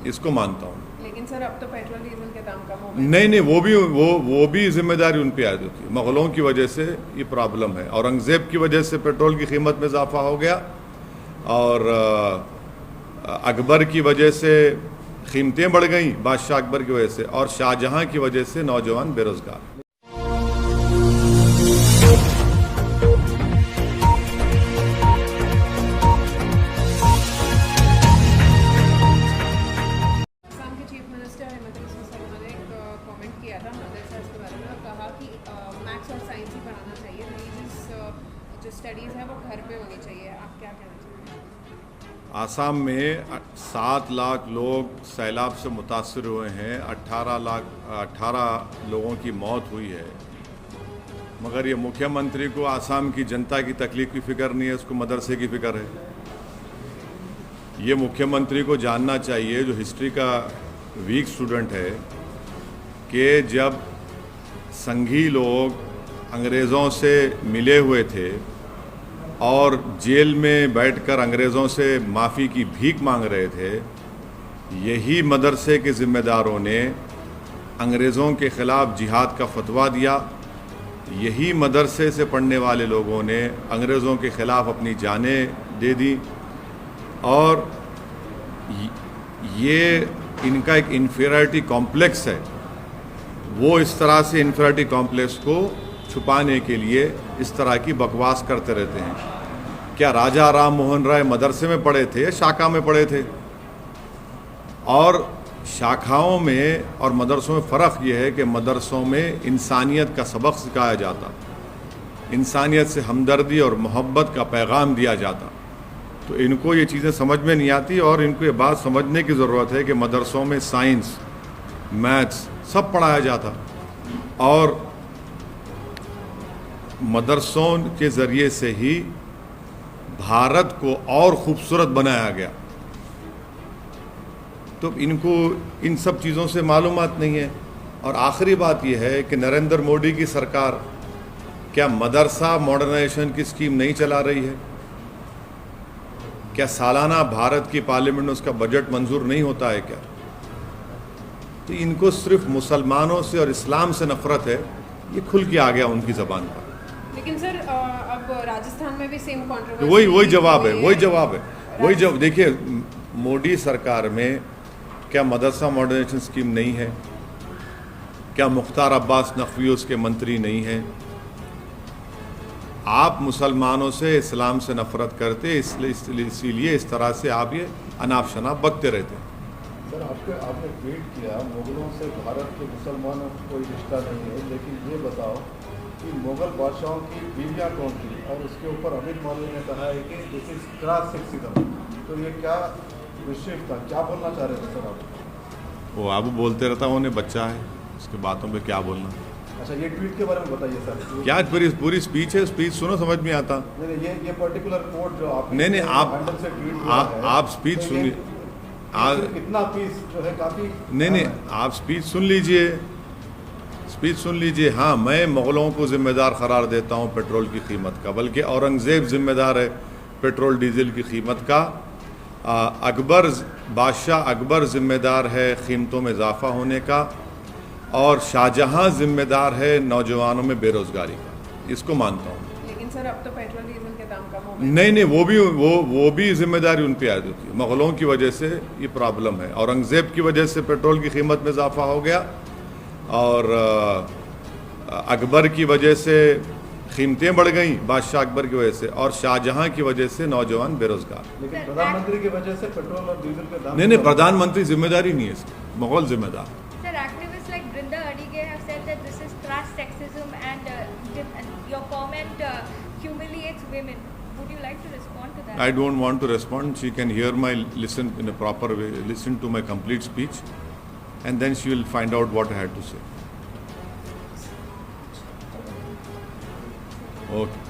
इसको मानता हूँ। लेकिन सर अब तो पेट्रोल डीजल के दाम कम हो गए। नहीं नहीं, वो भी जिम्मेदारी उन पे आयद होती है। मुग़लों की वजह से ये प्रॉब्लम है, औरंगज़ेब की वजह से पेट्रोल की कीमत में इजाफा हो गया, और अकबर की वजह से कीमतें बढ़ गई, बादशाह अकबर की वजह से, और शाहजहां की वजह से नौजवान बेरोजगार। असम के चीफ मिनिस्टर हेमंत बिस्वा शर्मा ने एक कमेंट किया था मदरसा के बारे में और कहा कि मैथ्स और साइंस ही पढ़ाना चाहिए, रिलीजियस जो स्टडीज़ है वो घर पे होनी चाहिए। आप क्या कहना चाहते हैं? आसाम में 7 लाख लोग सैलाब से मुतासर हुए हैं, 18 लोगों की मौत हुई है, मगर ये मुख्यमंत्री को आसाम की जनता की तकलीफ की फ़िक्र नहीं है, उसको मदरसे की फ़िक्र है। ये मुख्यमंत्री को जानना चाहिए, जो हिस्ट्री का वीक स्टूडेंट है, कि जब संघी लोग अंग्रेज़ों से मिले हुए थे और जेल में बैठकर अंग्रेज़ों से माफ़ी की भीख मांग रहे थे, यही मदरसे के ज़िम्मेदारों ने अंग्रेज़ों के ख़िलाफ़ जिहाद का फतवा दिया। यही मदरसे से पढ़ने वाले लोगों ने अंग्रेज़ों के ख़िलाफ़ अपनी जानें दे दी, और ये इनका एक इन्फीरियरिटी कॉम्प्लेक्स है। वो इस तरह से इन्फीरियरिटी कॉम्प्लेक्स को छुपाने के लिए इस तरह की बकवास करते रहते हैं। क्या राजा राम मोहन राय मदरसे में पढ़े थे या शाखा में पढ़े थे? और शाखाओं में और मदरसों में फ़र्क ये है कि मदरसों में इंसानियत का सबक सिखाया जाता, इंसानियत से हमदर्दी और मोहब्बत का पैगाम दिया जाता। तो इनको ये चीज़ें समझ में नहीं आती, और इनको ये बात समझने की ज़रूरत है कि मदरसों में साइंस, मैथ्स सब पढ़ाया जाता, और मदरसों के ज़रिए से ही भारत को और ख़ूबसूरत बनाया गया। तो इनको इन सब चीज़ों से मालूमात नहीं है। और आखिरी बात यह है कि नरेंद्र मोदी की सरकार क्या मदरसा मॉडर्नाइजेशन की स्कीम नहीं चला रही है? क्या सालाना भारत की पार्लियामेंट में उसका बजट मंजूर नहीं होता है क्या? तो इनको सिर्फ मुसलमानों से और इस्लाम से नफरत है, ये खुल के आ गया उनकी ज़बान पर। लेकिन सर अब राजस्थान में भी सेम कंट्रोवर्सी, वही जवाब है। देखिए, मोदी सरकार में क्या मदरसा मॉडर्नाइजेशन स्कीम नहीं है? क्या मुख्तार अब्बास नकवी उसके मंत्री नहीं हैं? आप मुसलमानों से, इस्लाम से नफरत करते, इसीलिए इस तरह से आप ये अनाप शनाप बकते रहते हैं। सर, आपने ट्वीट किया मुग़लों से भारत के मुसलमानों का कोई रिश्ता नहीं है, लेकिन ये बताओ कि मुग़ल बादशाहों की बीवियाँ कौन थी? और उसके ऊपर अमित मौलवी ने कहा है कि दिस इज क्लास सेक्सिज्म। तो ये क्या विषय था, क्या बोलना चाह रहे थे सर आप? वो आप बोलते रहता है, उन्हें बच्चा है, उसके बातों पे क्या बोलना। अच्छा, ये ट्वीट के बारे में बताइए सर। क्या पूरी स्पीच है? स्पीच सुनो, समझ में आता। नहीं, ये पर्टिकुलर कोड जो आप नहीं, आप स्पीच सुनिए। इतना पीस जो है काफ़ी। नहीं, आप स्पीच सुन लीजिए। हाँ, मैं मुग़लों को ज़िम्मेदार करार देता हूँ पेट्रोल की कीमत का, बल्कि औरंगज़ेब ज़िम्मेदार है पेट्रोल डीज़ल की कीमत का। बादशाह अकबर ज़िम्मेदार है कीमतों में इजाफ़ा होने का, और शाहजहां ज़िम्मेदार है नौजवानों में बेरोज़गारी का। इसको मानता हूँ। लेकिन सर अब तो पेट्रोल डीजल के दाम कम हो गए। नहीं, वो भी जिम्मेदारी उन पे आयद होती है। मुग़लों की वजह से ये प्रॉब्लम है, औरंगज़ेब की वजह से पेट्रोल की कीमत में इजाफा हो गया, और अकबर की वजह से कीमतें बढ़ गई, बादशाह अकबर की वजह से, और शाहजहां की वजह से नौजवान बेरोजगार। लेकिन प्रधानमंत्री की वजह से पेट्रोल और डीजल के दाम। नहीं, प्रधानमंत्री जिम्मेदारी नहीं है इसकी, मुग़ल जिम्मेदार। Sir, activists like Brinda Adige have said that this is crass sexism and your comment humiliates women. Would you like to respond to that? I don't want to respond. She can hear listen in a proper way, listen to my complete speech, and then she will find out what I had to say. Okay.